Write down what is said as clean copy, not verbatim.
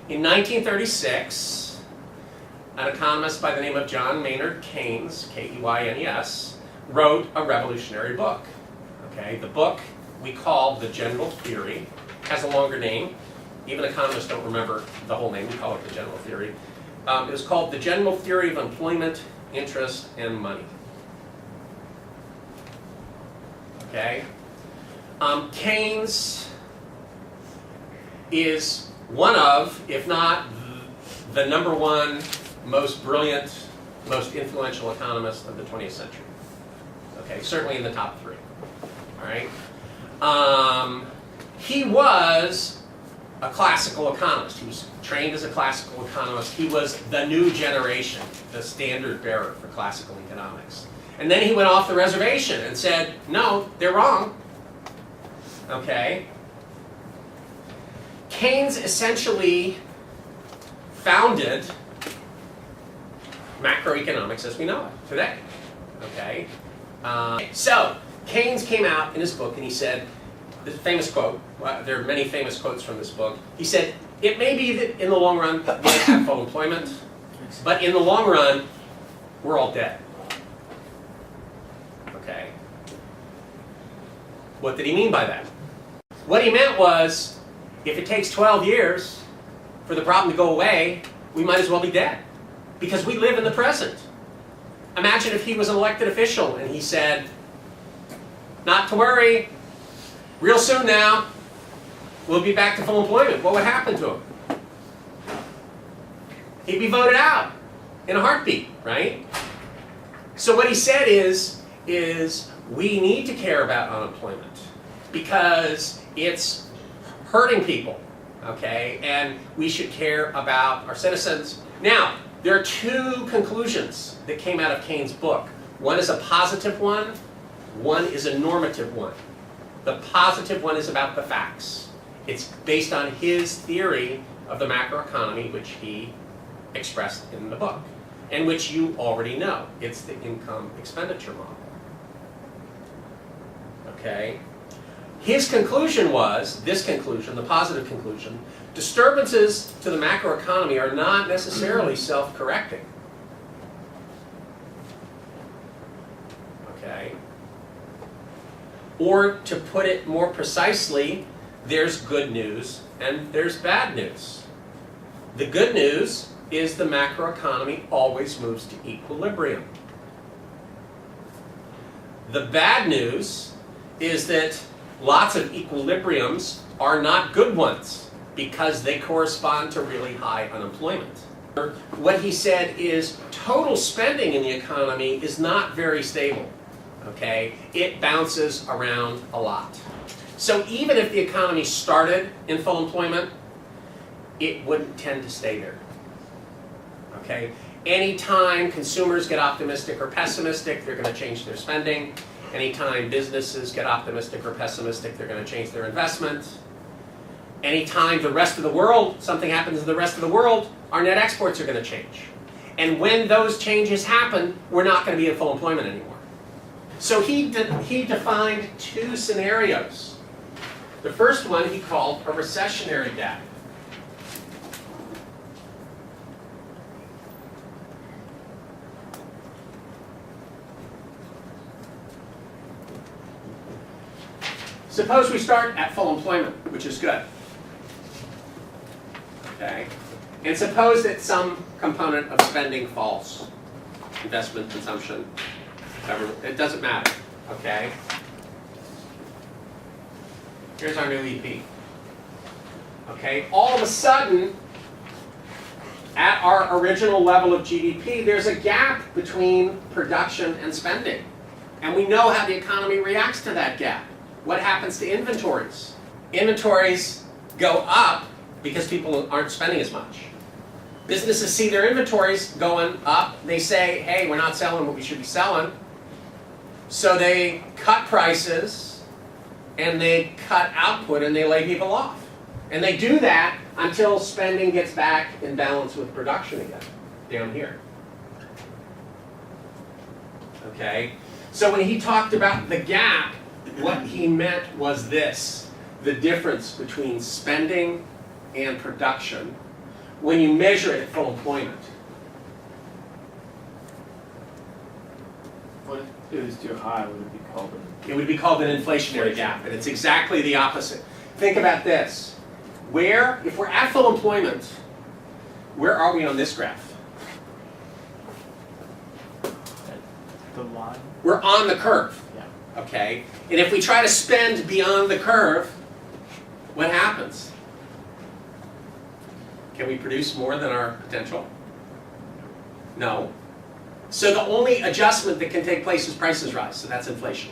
In 1936, an economist by the name of John Maynard Keynes, K-E-Y-N-E-S, wrote a revolutionary book. Okay, the book we call The General Theory, has a longer name. Even economists don't remember the whole name, we call it The General Theory. It was called The General Theory of Employment, Interest, and Money. Okay? Keynes is one of, if not the number one most brilliant, most influential economist of the 20th century. Okay, certainly in the top three. All right? He was a classical economist. He was trained as a classical economist. He was the new generation, the standard bearer for classical economics. And then he went off the reservation and said, no, they're wrong. Okay? Keynes essentially founded macroeconomics as we know it today. Okay? So, Keynes came out in his book and he said, this famous quote, well, there are many famous quotes from this book. He said, it may be that in the long run we'll have full employment, but in the long run, we're all dead. Okay? What did he mean by that? What he meant was, if it takes 12 years for the problem to go away, we might as well be dead. Because we live in the present. Imagine if he was an elected official and he said, not to worry, real soon now, we'll be back to full employment. What would happen to him? He'd be voted out in a heartbeat, right? So what he said is we need to care about unemployment because it's hurting people, okay? And we should care about our citizens. Now, there are two conclusions that came out of Keynes' book. One is a positive one is a normative one. The positive one is about the facts. It's based on his theory of the macroeconomy, which he expressed in the book, and which you already know. It's the income expenditure model. Okay? His conclusion was, this conclusion, the positive conclusion, disturbances to the macroeconomy are not necessarily self-correcting. Okay? Or to put it more precisely, there's good news and there's bad news. The good news is the macroeconomy always moves to equilibrium. The bad news is that lots of equilibriums are not good ones because they correspond to really high unemployment. What he said is total spending in the economy is not very stable. Okay? It bounces around a lot. So even if the economy started in full employment, it wouldn't tend to stay there. Okay? Anytime consumers get optimistic or pessimistic, they're going to change their spending. Anytime businesses get optimistic or pessimistic, they're going to change their investment. Anytime the rest of the world, something happens in the rest of the world, our net exports are going to change. And when those changes happen, we're not going to be in full employment anymore. So he defined two scenarios. The first one he called a recessionary gap. Suppose we start at full employment, which is good. Okay? And suppose that some component of spending falls. Investment, consumption, government, it doesn't matter. Okay? Here's our new EP. Okay? All of a sudden, at our original level of GDP, there's a gap between production and spending. And we know how the economy reacts to that gap. What happens to inventories? Inventories go up because people aren't spending as much. Businesses see their inventories going up. They say, hey, we're not selling what we should be selling. So they cut prices, and they cut output, and they lay people off. And they do that until spending gets back in balance with production again, down here. Okay? So when he talked about the gap, what he meant was this: the difference between spending and production when you measure it at full employment. What if it was too high? Would it be called It would be called an inflationary gap, and it's exactly the opposite. Think about this. If we're at full employment, where are we on this graph? the line? We're on the curve, Yeah. okay? And if we try to spend beyond the curve, what happens? Can we produce more than our potential? No. So the only adjustment that can take place is prices rise, so that's inflation.